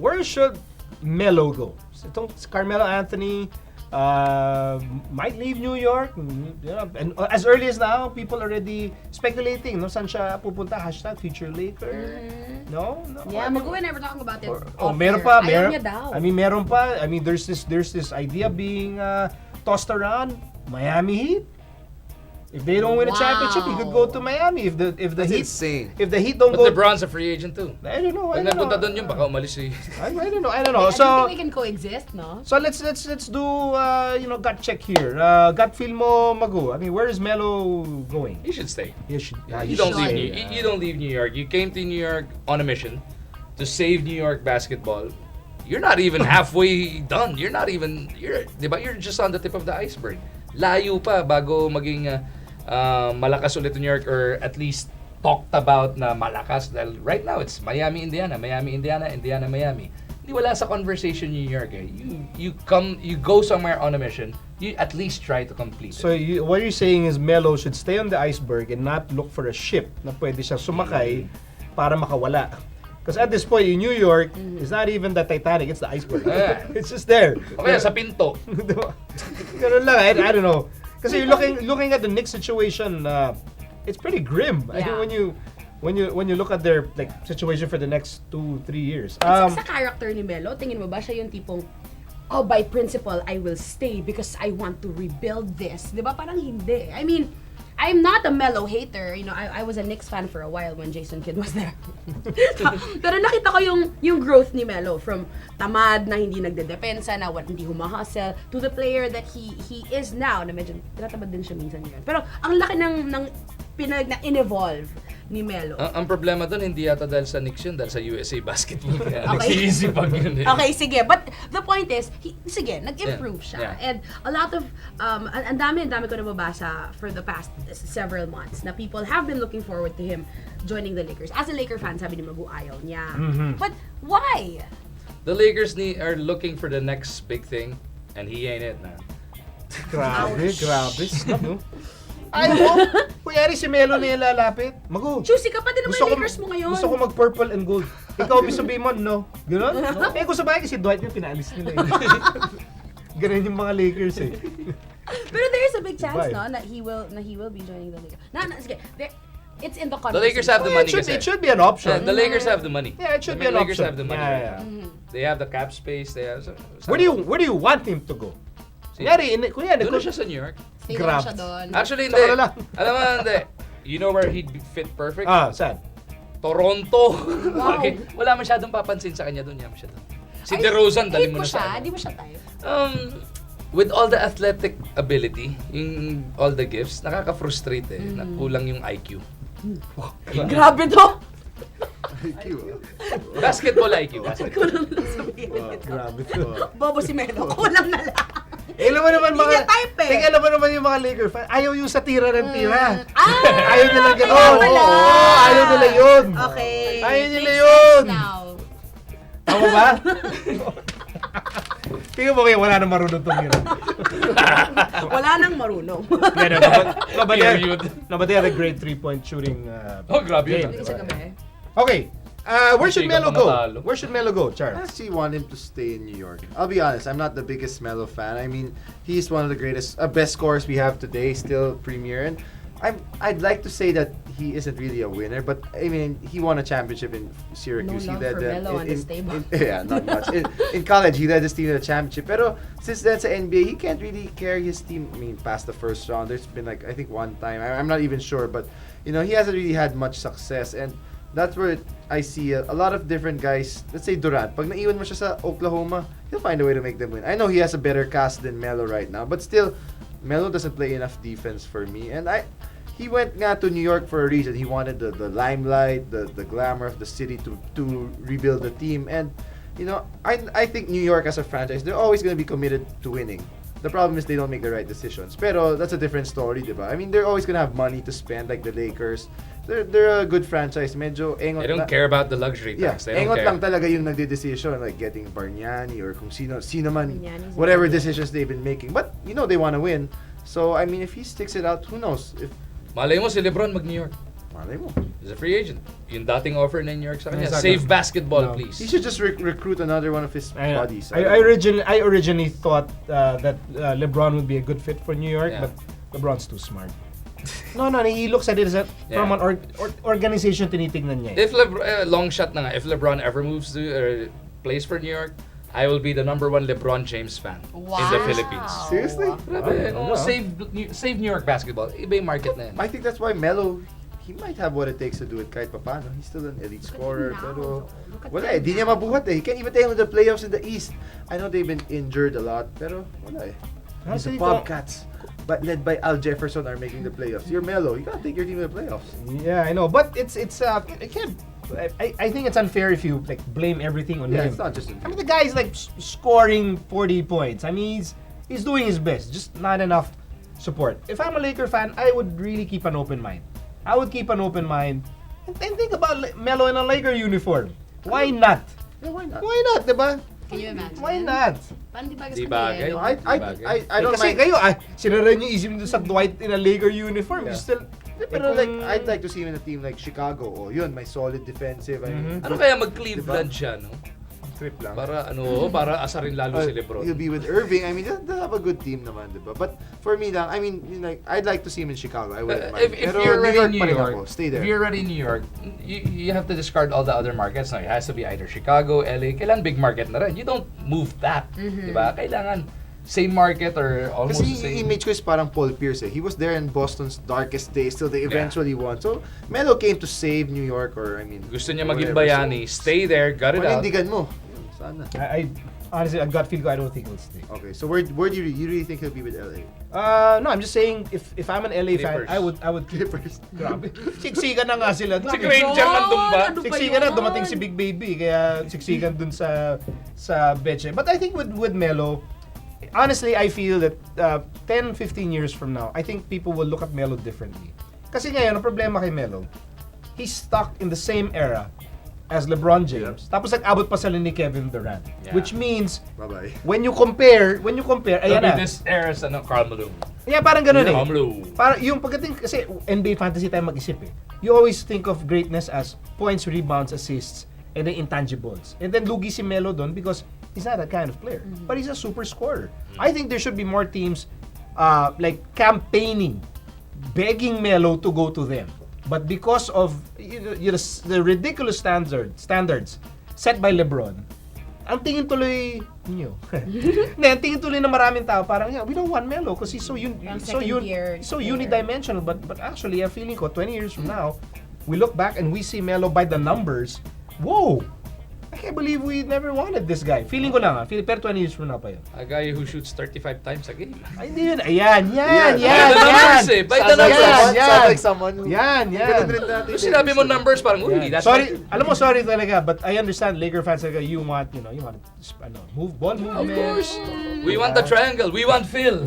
Where should Melo go? Itong Carmelo Anthony might leave New York. And as early as now, people already speculating, no? Saan siya pupunta? # future Laker. No? Yeah, Magu and I were talking about it. Meron pa. Ayaw niya daw. Meron pa. There's this idea being tossed around. Miami Heat. If they don't win a championship, he could go to Miami. If the That's Heat, insane. if the Heat don't But go, LeBron's a free agent too. I don't know. Pag napunta doon yun, baka umalis eh. I don't know. I don't So think we can coexist, no? So let's do gut check here. Gut feel mo, Magu. Where is Melo going? He should stay. He should. You don't leave New York. You came to New York on a mission to save New York basketball. You're not even halfway done. You're just on the tip of the iceberg. Layo pa bago maging malakas ulit New York, or at least talked about na malakas, dahil right now it's Miami, Indiana, Miami. Hindi wala sa conversation New York eh. You go somewhere on a mission, you at least try to complete it. So what you're saying is Melo should stay on the iceberg and not look for a ship na pwede siya sumakay para makawala. Because at this point in New York, it's not even the Titanic, it's the iceberg. Yeah. It's just there. Okay, sa pinto. Ganun lang, I don't know. Kasi you're looking at the Knicks situation, it's pretty grim. Yeah. I think when you look at their situation for the next 2-3 years. Sa character ni Melo, tingin mo ba siya yung tipong, by principle, I will stay because I want to rebuild this. Di ba? Parang hindi. I'm not a Melo hater. I was a Knicks fan for a while when Jason Kidd was there. Pero nakita ko yung growth ni Melo from tamad na hindi nagdedepensa, na hindi humahustle, to the player that he is now, na medyo tinatamad din siya minsan yun. Pero ang laki ng in-evolve ni Melo. Ang problema doon, hindi yata dahil sa Knicks yun, dahil sa USA Basketball. Kaya Okay. nagsisipag yun eh. Okay, sige. But the point is, nag-improve siya. Yeah. And a lot of, ang dami ko nababasa for the past several months na people have been looking forward to him joining the Lakers. As a Laker fan, sabi ni Magu, ayaw niya. But why? The Lakers are looking for the next big thing, and he ain't it na. Grabe. No? Ay mo, kuyari si Melo na yung lalapit. Magu. Choosy ka pa din naman yung Lakers mo ngayon. Gusto ko mag-purple and gold. Ikaw, sabihin mo, no? Ganon? No? Kung sa bagay, kasi Dwight yung pinaalis nila. Ganon yung mga Lakers eh. Pero there is a big chance, Bye. no, that he will be joining the Lakers. Sige. It's in the The conversation. Lakers have the money kasi. It should be an option. The Lakers have the money. Yeah, it should be The an Lakers option. have the money Yeah, right yeah. now. They have the cap space. They have. Where do you want him to go? Kunyari, Doon na siya sa New York. Stay lang Grabe. siya doon. Actually, Saka hindi. na lang. Alam mo, hindi. You know where he'd fit perfect? Saan? Toronto. Wow. Okay. Wala masyadong papansin sa kanya doon. Yaman siya doon. Si Ay, DeRozan, dali hate mo ko na siya, sa di mo siya type. With all the athletic ability, all the gifts, nakaka-frustrate eh. Na kulang yung IQ. Grabe to! Basketball IQ. Kulang lang sabihin ito. Grabe to. Bobo si Melo, kulang na lang. Alam mo naman Hindi mga... niya type eh. Teka, alam mo naman yung mga Laker fan, ayaw yung sa tira ng tira. Ah! Ayaw nila gano'n. Kaya pala. Oo, ayaw nila yun. Okay. Ayaw nila Makes yun. sense now. Tama ba? Tingnan mo kayo, wala nang marunong tumira. Wala nang marunong. No, but they had a great 3-point shooting Oh, grabe game. yun. Isa gabi. Okay, where should Hindi ka Melo pa go? matalo. Where should Melo go, I Charles? actually want him to stay in New York. I'll be honest, I'm not the biggest Melo fan. He's one of the best scorers we have today, still premier. And I'd like to say that he isn't really a winner, but he won a championship in Syracuse. No He love led for them Melo on this table. yeah, not much. In college, he led his team to the championship. Pero since that's the NBA, he can't really carry his team. Past the first round. There's been I think one time. I'm not even sure, but he hasn't really had much success. And that's where I see a lot of different guys. Let's say Durant. Pag naiwan mo siya sa Oklahoma, he'll find a way to make them win. I know he has a better cast than Melo right now, but still, Melo doesn't play enough defense for me. And he went nga to New York for a reason. He wanted the limelight, the glamour of the city to rebuild the team. And I think New York as a franchise, they're always going to be committed to winning. The problem is they don't make the right decisions. Pero that's a different story, diba? They're always going to have money to spend like the Lakers. They're a good franchise. Medyo engot They don't care about the luxury tax. They don't engot care. lang talaga yung nagde-decision, like getting Bargnani or kung sino man, Bargnani's whatever okay. decisions they've been making. But they want to win. So if he sticks it out, who knows? If Malay mo si LeBron mag-New York. malay mo. He's a free agent. Yung dating offer na New York sa kanya, Exactly. save basketball, No. please. He should just recruit another one of his buddies. I originally thought that LeBron would be a good fit for New York, Yeah. but LeBron's too smart. No, he looks at it as from an organization tinitignan niya. If long shot na nga, if LeBron ever moves to plays for New York, I will be the #1 LeBron James fan in the Philippines. Seriously? Grabe, Oh, save New York basketball. Iba yung market na yan. I think that's why Melo, he might have what it takes to do it kahit papano. He's still an elite scorer, pero wala di niya mabuhat eh. He can't even take him to the playoffs in the East. I know they've been injured a lot, pero wala eh. The Bobcats, but led by Al Jefferson, are making the playoffs. You're Melo, you gotta take your team to the playoffs. Yeah, I know, but it can't. I think it's unfair if you like blame everything on Yeah, him. it's not just I mean, the guy's like scoring 40 points. I mean, he's doing his best, just not enough support. If I'm a Laker fan, I would really keep an open mind. I would keep an open mind and think about Melo in a Laker uniform. Why not? Yeah, why not? Why not, diba? Can you imagine? Why not? Paano di ba Di bagay. I don't Kasi mind. kayo, sinara niyo isip niyo sa Dwight in a Laker uniform. Yeah. You still... Pero like, I'd like to see him in a team like Chicago. Oh, yun, may solid defensive. I mean, Ano kaya mag-Cleveland siya, no? trip lang. Para asarin lalo si LeBron. He'll be with Irving. I mean, they'll have a good team naman, diba? But for me lang, I mean, like, I'd like to see him in Chicago. I wouldn't mind. If Pero you're already in pa New rin York, ako. Stay there. if you're already in New York, you have to discard all the other markets. No, it has to be either Chicago, LA. Kailangan big market na rin. You don't move that, di ba? Kailangan same market or almost Kasi the same. image ko is parang Paul Pierce eh. He was there in Boston's darkest days till they eventually won. So, Melo came to save New York or, I mean... Gusto niya maging whatever. bayani. Stay there, gut it out. Panindigan mo. Sana. I honestly, a gut feel ko, I don't think he'll stay. Okay, so where do you really think he'll be with LA? No, I'm just saying, if I'm an LA fan, Clippers. I would keep Clippers. Grabe. Siksikan na nga sila. Si Granger nandun ba? Ano ba Siksikan na, yun? dumating si Big Baby, kaya siksikan dun sa Beche. But I think with Melo, honestly, I feel that 10, 15 years from now, I think people will look at Melo differently. Kasi ngayon, ang problema kay Melo, he's stuck in the same era as LeBron James. Tapos nag-abot pa sila ni Kevin Durant. Yeah. Which means, Bye-bye. when you compare, ayan na. This era sa Carmelo. Yeah, parang ganun eh. Carmelo. Para yung pagdating kasi NBA fantasy tayo mag-isip eh. You always think of greatness as points, rebounds, assists, and then intangibles. And then lugi si Melo doon because he's not that kind of player. But he's a super scorer. I think there should be more teams like campaigning, begging Melo to go to them. But because of the ridiculous standards set by LeBron, ang tingin tuloy niyo. Ang tingin tuloy na maraming tao parang, yeah, we don't want Melo because he's so unidimensional. But actually, I'm feeling ko 20 years from now, we look back and we see Melo by the numbers. Whoa! I can't believe we never wanted this guy. Feeling ko lang pero 20 years from now pa yun. A guy who shoots 35 times a game. Ay, hindi yun. Ayan. By the numbers eh. By the numbers. Sounds like someone who... Yan. Ganun rin natin. Kung sinabi mo numbers, parang, uy, that's Sorry, alam mo, sorry talaga, but I understand Laker fans talaga, you want move ball movement. Of course. We want the triangle. We want Phil.